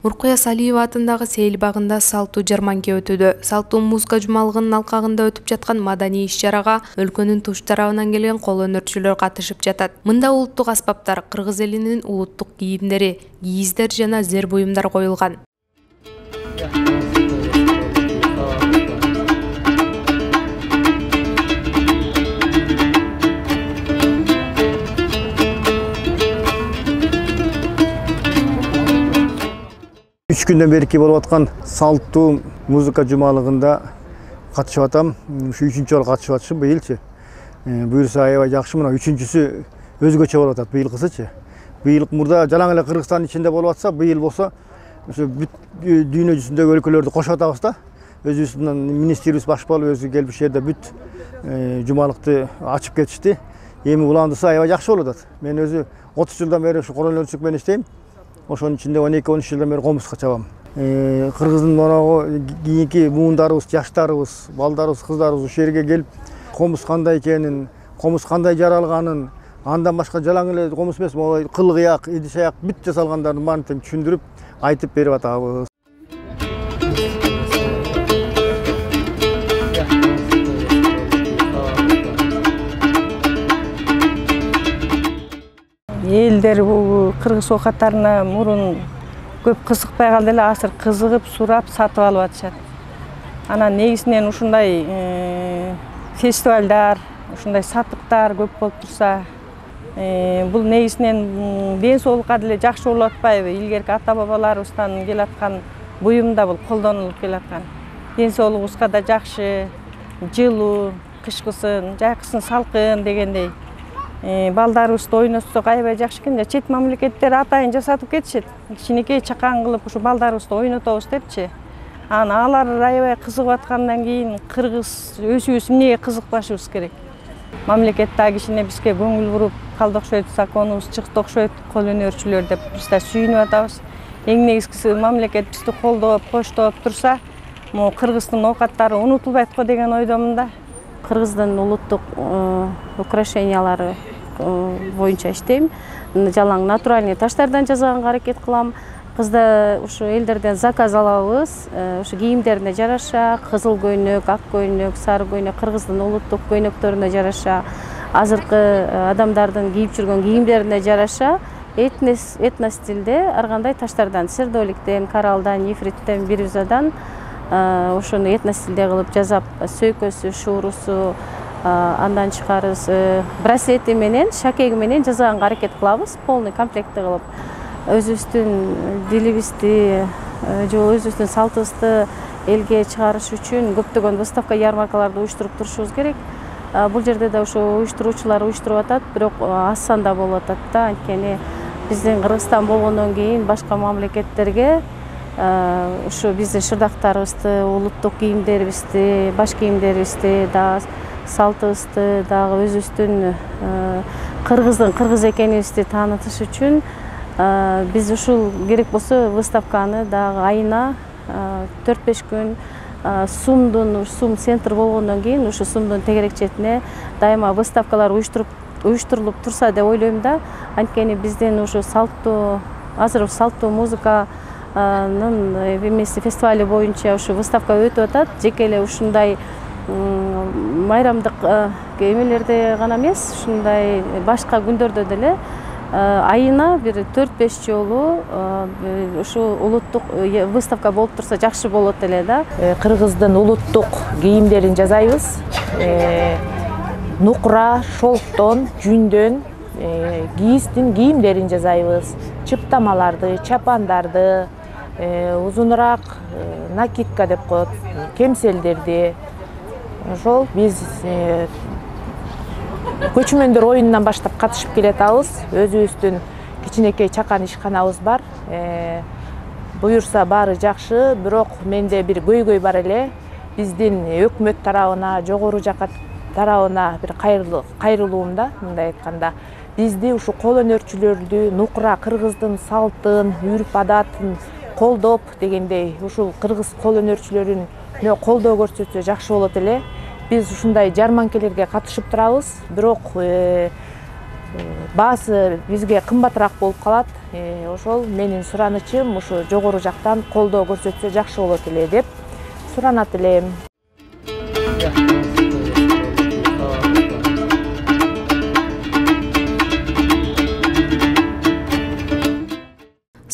Уркуя Салиева атындагы Сейил багында салттуу жарманке өтүүдө. Салттуу музыка жумалыгынын алкагында өтүп жаткан маданий иш-чарага өлкөнүн туш тарабынан келген кол өнөрчүлөр катышып жатат. Мында улуттук аспаптар, кыргыз элинин улуттук кийимдери, кийиздер жана зер буюмдар коюлган. 3 günden beri bolуп аткан салттуу музыка жумалыгында катышып атам. Ушу 3-чү жолу катышып атышым быйылчы. Буюрса аябай жакшы, мына 3-чүсү өзгөчө болуп атат быйылкысычы. Быйыл мурда жалаң эле Кыргызстан ичинде болуп атса, быйыл болсо ошо бүт дүйнө жүзүндөгү өлкөлөрдү кошуп атабыз да. Өзүбүздүн министрибиз баш болуп өзү келип ушул жерде бүт жумалыкты ачып кетишти. Эми уландырса аябай жакшы болуп атат. Мен өзү 30 жылдан бери ушу кол өнөрчүлүк менен иштейм. Ошонун ичинде 12-13 жылдан бери комузга чабам. Кыргыздын моногу кийинки буундарыбыз, жаштарыбыз, балдарыбыз, кыздарыбыз ушул жерге келип, комуз кандай экенин, комуз кандай жаралганын, андан башка жалаң эле комуз эмес, могу кыл-кыяк, идиш-аяк бүт жасалгандардын баарын тең түшүндүрүп, айтып берип атабыз. Элдер кыргыз оокаттарына мурун көп кызыкпай калды эле, азыр кызыгып, сурап, сатып алып атышат. Анан негизинен ушундай фестивалдар, ушундай сатыктар көп болуп турса, бул негизинен ден соолукка деле жакшы болуп атпайбы? Илгерки ата-бабаларыбыздан келаткан буюмда бул колдонулуп келаткан. Ден соолугубузга да жакшы, жылуу, кышкысын, жайкысын салкын дегендей. Балдарыбызды ойнотсок аябай жакшы экен. Чет мамлекеттер атайын жасатып кетишет. Кичинекей чакан кылып ушу балдарыбызды ойнотобуз депчи. Алар аябай кызыгып аткандан кийин кыргыз өзүбүз эмнеге кызыкпашыбыз керек? Мамлекет да кичине бизге көңүл буруп калды окшойт, законубуз чыкты окшойт, кол өнөрчүлөр деп биз да сүйүнүп атабыз. Эң негизгиси мамлекет бизди колдоп, коштоп турса, могу кыргыздын оокаттары унутулбайт го деген ойдомун да. Кыргыздын улуттук украшениялары боюнча иштейм. Жалаң натуральный таштардан жасаганга аракет кылам. Кызда ушу элдерден заказ алабыз. Ушу кийимдерине жараша, кызыл көйнөк, ак көйнөк, сары көйнөк, кыргыздын улуттук көйнөктөрүнө жараша, азыркы адамдардын кийип жүргөн кийимдерине жараша, этно стилде ар кандай таштардан, сердоликтен, кораллдан, нефриттен, бирюзадан ошону этно стилде кылып жасап, сөйкөсү, шуурусу, андан чыкарыз браслети менен, шакеги менен жасаганга аракет кылабыз, полный комплектти кылып. Өзүбүздүн дилибизди, же өзүбүздүн салтыбызды элге чыгарыш үчүн көптөгөн выставка, ярмаркаларды уюштуруп турушубуз керек. Бул жерде да ошо уюштуруучулар уюштуруп атат, бирок аз санда болуп атат да. Анткени биздин Кыргызстан болгондон кийин башка мамлекеттерге ушу биздин шырдактарыбызды, улуттук кийимдерибизди, баш кийимдерибизди, дагы салтыбызды, дагы өзүбүздүн кыргыздын кыргыз экенибизди таанытыш үчүн биз ушул керек болсо выставканы дагы айына 4-5 күн сум центр болгондон кийин ушу сумдун тегерек четине дайыма выставкалар уюштурулуп турса деп ойлойм да. Анткени биздин ушу салттуу, азыр салттуу музыка фестивали боюнча ушу выставка өтүп атат. Жеке эле ушундай майрамдык эмелерде гана эмес, ушундай башка күндөрдө деле айына бир 4-5 жолу ушу улуттук выставка болуп турса жакшы болот эле да. Кыргыздын улуттук кийимдерин жасайбыз. Нукура, шолктон, жүндөн кийиздин кийимдерин жасайбыз. Чыптамаларды, чапандарды, узунураак накидка деп коет, кемселдерди. Ошол биз көчмөндөр оюнунан баштап катышып келатабыз. Өзүбүздүн кичинекей чакан ишканабыз бар. Буюрса баары жакшы, бирок менде бир көйгөй бар эле. Биздин өкмөт тарабына, жогору жака тарабына бир кайрылуум да, мындай айтканда. Бизди ушу кол өнөрчүлөрдү, нукура кыргыздын салтын, үрп адатын колдоп дегендей, ушул кыргыз кол өнөрчүлөрүнө колдоо көрсөтсө жакшы болот эле. Биз ушундай жарманкелерге катышып турабыз, бирок баасы бизге кымбатыраак болуп калат. Ошол менин суранычым ушу жогору жактан колдоо көрсөтсө жакшы болот эле деп суранат элем.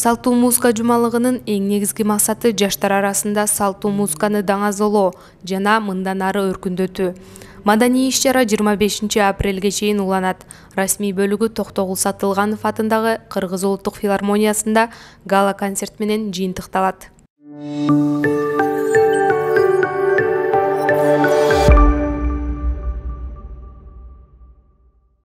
Салттуу музыка жумалыгынын эң негизги максаты жаштар арасында салттуу музыканы даңазолоо жана мындан ары өркүндөтүү. Маданий иш-чара 25 апрелге чейин уланат. Расмий бөлүгү Токтогул Сатылганов атындагы Кыргыз улуттук филармониясында гала концерт менен жыйынтыкталат.